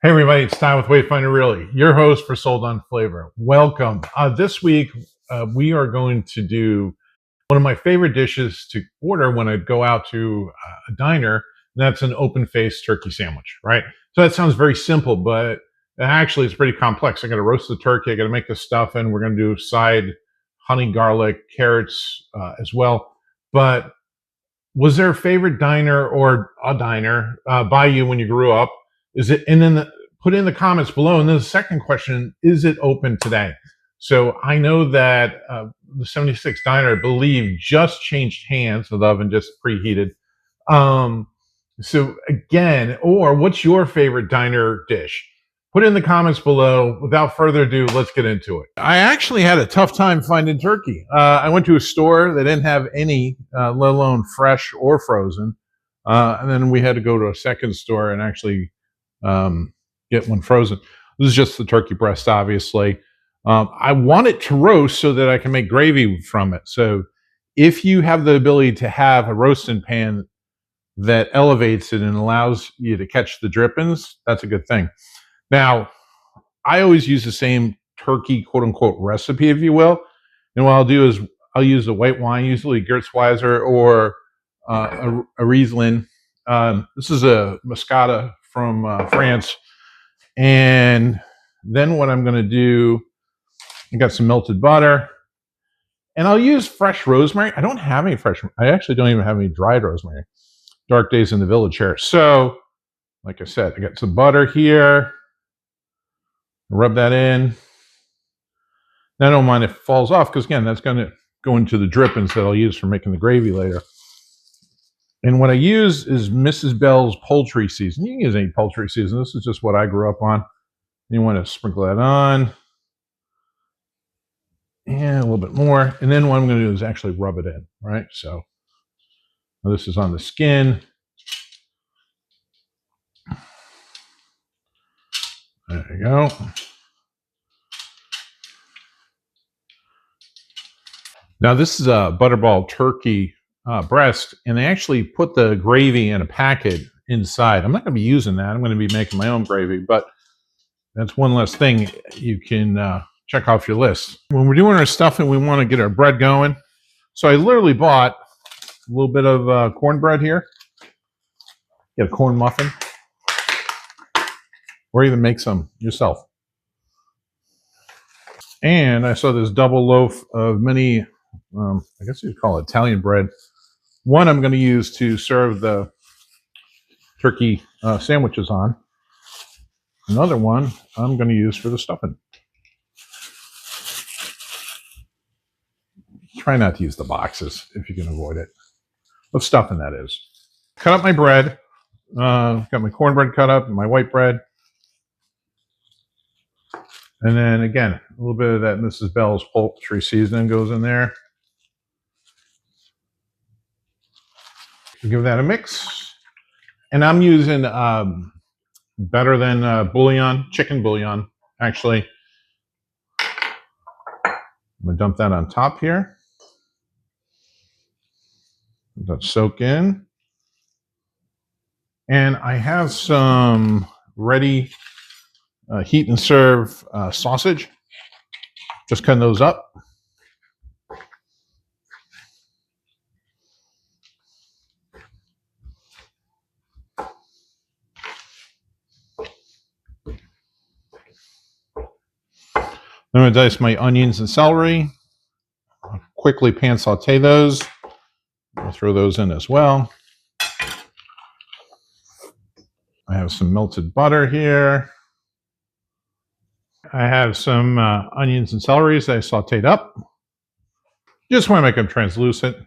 Hey everybody, it's Tom with Wayfinder Really, your host for Sold on Flavor. Welcome. This week we are going to do one of my favorite dishes to order when I go out to a diner. And that's an open-faced turkey sandwich, right? So that sounds very simple, but actually it's pretty complex. I got to roast the turkey, I got to make the stuffing. We're going to do side honey garlic, carrots as well. But was there a favorite diner or a diner by you when you grew up? Is it? And then put in the comments below. And then the second question: is it open today? So I know that the 76 diner, I believe, just changed hands. The oven just preheated. So again, or what's your favorite diner dish? Put it in the comments below. Without further ado, let's get into it. I actually had a tough time finding turkey. I went to a store that didn't have any, let alone fresh or frozen. And then we had to go to a second store and actually get one frozen. This is just the turkey breast, obviously. I want it to roast so that I can make gravy from it. So if you have the ability to have a roasting pan that elevates it and allows you to catch the drippings, that's a good thing. Now, I always use the same turkey, quote unquote, recipe, if you will. And what I'll do is I'll use the white wine, usually Gewürztraminer or a Riesling. This is a Moscato from France. And then what I'm going to do, I got some melted butter. And I'll use fresh rosemary. I don't have any fresh. I actually don't even have any dried rosemary. Dark Days in the Village here. So, like I said, I got some butter here. Rub that in. I don't mind if it falls off because, again, that's going to go into the drippings that I'll use for making the gravy later. And what I use is Mrs. Bell's poultry season. You can use any poultry season. This is just what I grew up on. You want to sprinkle that on. And a little bit more. And then what I'm going to do is actually rub it in, right? So this is on the skin. There you go. Now this is a butterball turkey breast, and they actually put the gravy in a packet inside. I'm not going to be using that. I'm going to be making my own gravy, but that's one less thing you can check off your list. When we're doing our stuffing, we want to get our bread going. So I literally bought a little bit of cornbread here. Get a corn muffin. Or even make some yourself. And I saw this double loaf of mini, I guess you'd call it Italian bread. One I'm going to use to serve the turkey sandwiches on. Another one I'm going to use for the stuffing. Try not to use the boxes if you can avoid it. What stuffing that is. Cut up my bread. Got my cornbread cut up and my white bread. And then again, a little bit of that Mrs. Bell's poultry seasoning goes in there. Give that a mix. And I'm using better than bouillon, chicken bouillon, actually. I'm going to dump that on top here. Let that soak in. And I have some ready heat and serve sausage. Just cutting those up. I'm going to dice my onions and celery. I'll quickly pan saute those. I'll throw those in as well. I have some melted butter here. I have some onions and celery that I sauteed up. Just want to make them translucent.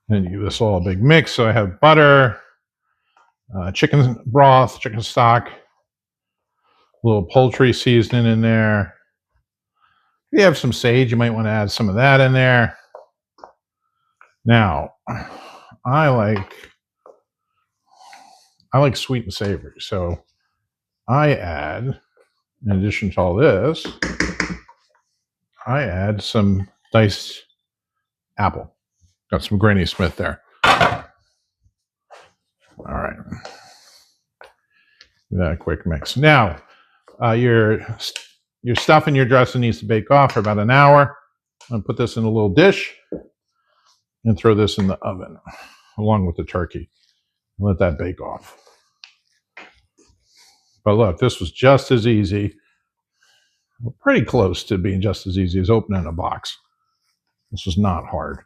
And give this all a big mix. So I have butter, chicken broth, chicken stock, a little poultry seasoning in there. If you have some sage, you might want to add some of that in there. Now, I like sweet and savory, so I add, in addition to all this, I add some diced apple. Got some Granny Smith there. All right. Give that a quick mix. Now, your stuff and your dressing needs to bake off for about an hour. I'm going to put this in a little dish and throw this in the oven along with the turkey. Let that bake off. But look, this was just as easy, pretty close to being just as easy as opening a box. This was not hard.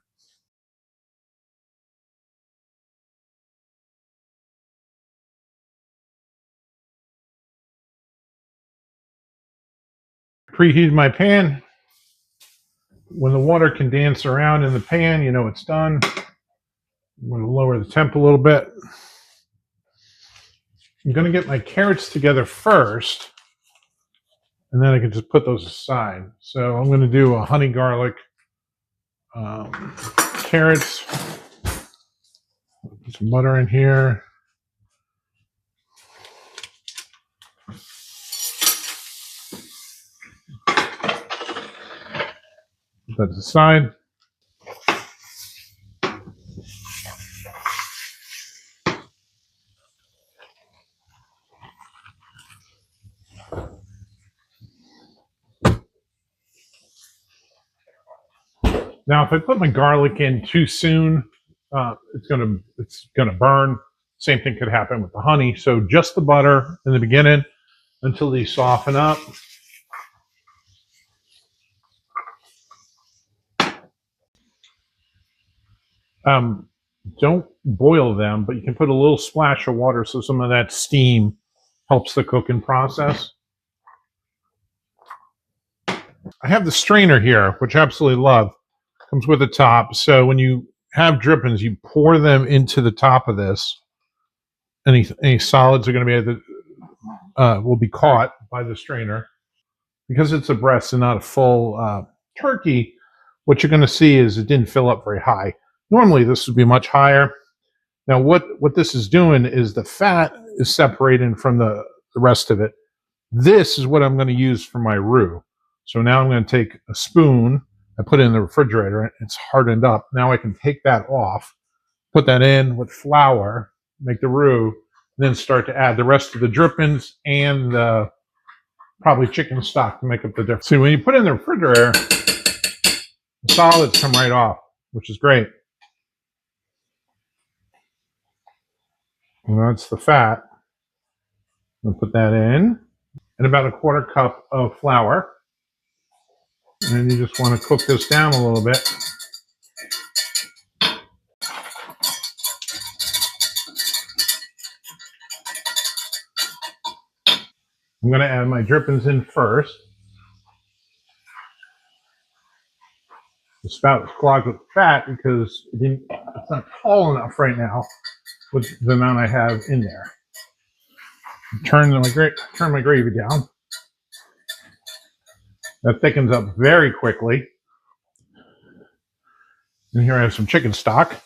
Preheated my pan. When the water can dance around in the pan, you know it's done. I'm going to lower the temp a little bit. I'm going to get my carrots together first, and then I can just put those aside. So I'm going to do a honey garlic carrots. Put some butter in here. Put that aside. Now, if I put my garlic in too soon, it's gonna burn. Same thing could happen with the honey. So just the butter in the beginning until these soften up. Don't boil them, but you can put a little splash of water so some of that steam helps the cooking process. I have the strainer here, which I absolutely love. Comes with a top. So when you have drippings, you pour them into the top of this. Any solids are going to be will be caught by the strainer. Because it's a breast and not a full turkey, what you're going to see is it didn't fill up very high. Normally, this would be much higher. Now, what this is doing is the fat is separating from the rest of it. This is what I'm going to use for my roux. So now I'm going to take a spoon. I put it in the refrigerator. It's hardened up. Now I can take that off, put that in with flour, make the roux, then start to add the rest of the drippings and the probably chicken stock to make up the difference. See, when you put it in the refrigerator, the solids come right off, which is great. And that's the fat. I'm going to put that in. And about a quarter cup of flour. And you just want to cook this down a little bit. I'm going to add my drippings in first. The spout is clogged with fat because it's not tall enough right now with the amount I have in there. Turn my gravy down. That thickens up very quickly. And here I have some chicken stock.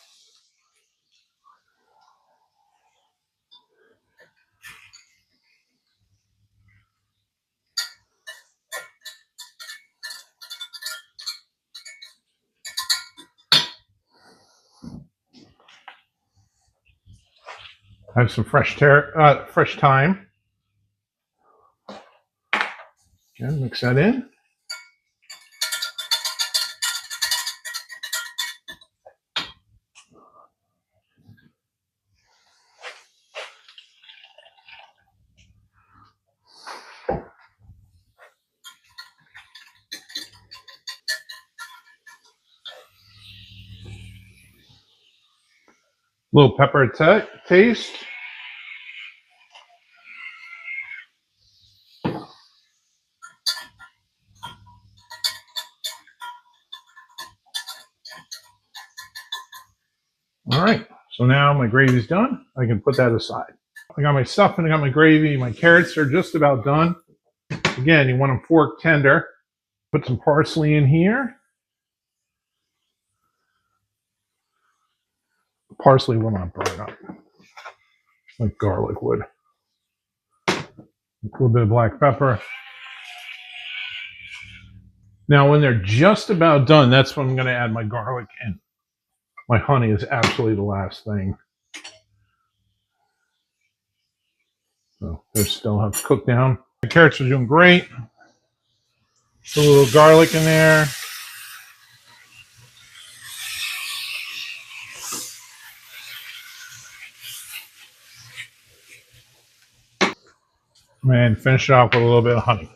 I have some fresh thyme. Again, mix that in. A little pepper taste. All right, so now my gravy's done. I can put that aside. I got my stuff and I got my gravy. My carrots are just about done. Again, you want them fork tender. Put some parsley in here. Parsley will not burn up like garlic would. A little bit of black pepper. Now, when they're just about done, that's when I'm going to add my garlic in. My honey is absolutely the last thing. So they still have to cook down. The carrots are doing great. Put a little garlic in there. And finish it off with a little bit of honey.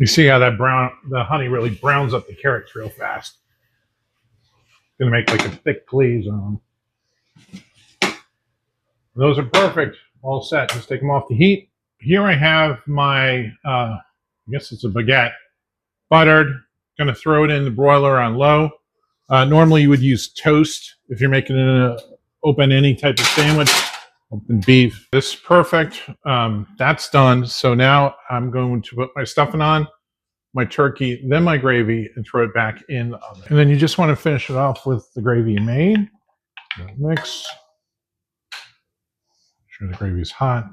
You see how the honey really browns up the carrots real fast. It's gonna make like a thick glaze on them. Those are perfect, all set. Just take them off the heat. Here I have my, I guess it's a baguette, buttered. Gonna throw it in the broiler on low. Normally you would use toast if you're making open any type of sandwich, open beef. This is perfect. That's done. So now I'm going to put my stuffing on, my turkey, then my gravy, and throw it back in the oven. And then you just want to finish it off with the gravy you made. Mix. Make sure the gravy is hot.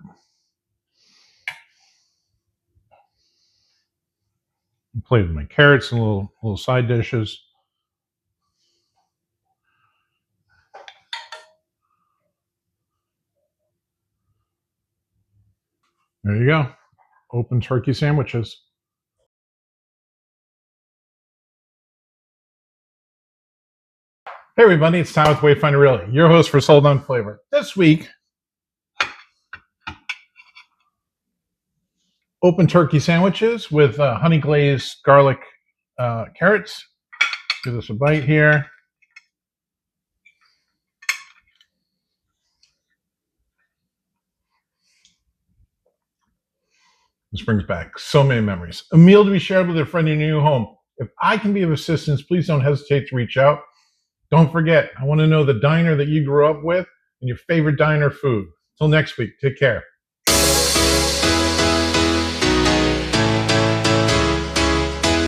Plate with my carrots and little side dishes. There you go. Open turkey sandwiches. Hey everybody, it's Tom with Wayfinder Realty, your host for Sold on Flavor. This week, open turkey sandwiches with honey glazed garlic carrots. Give this a bite here. This brings back so many memories. A meal to be shared with a friend in your new home. If I can be of assistance, please don't hesitate to reach out. Don't forget, I want to know the diner that you grew up with and your favorite diner food. Till next week, take care.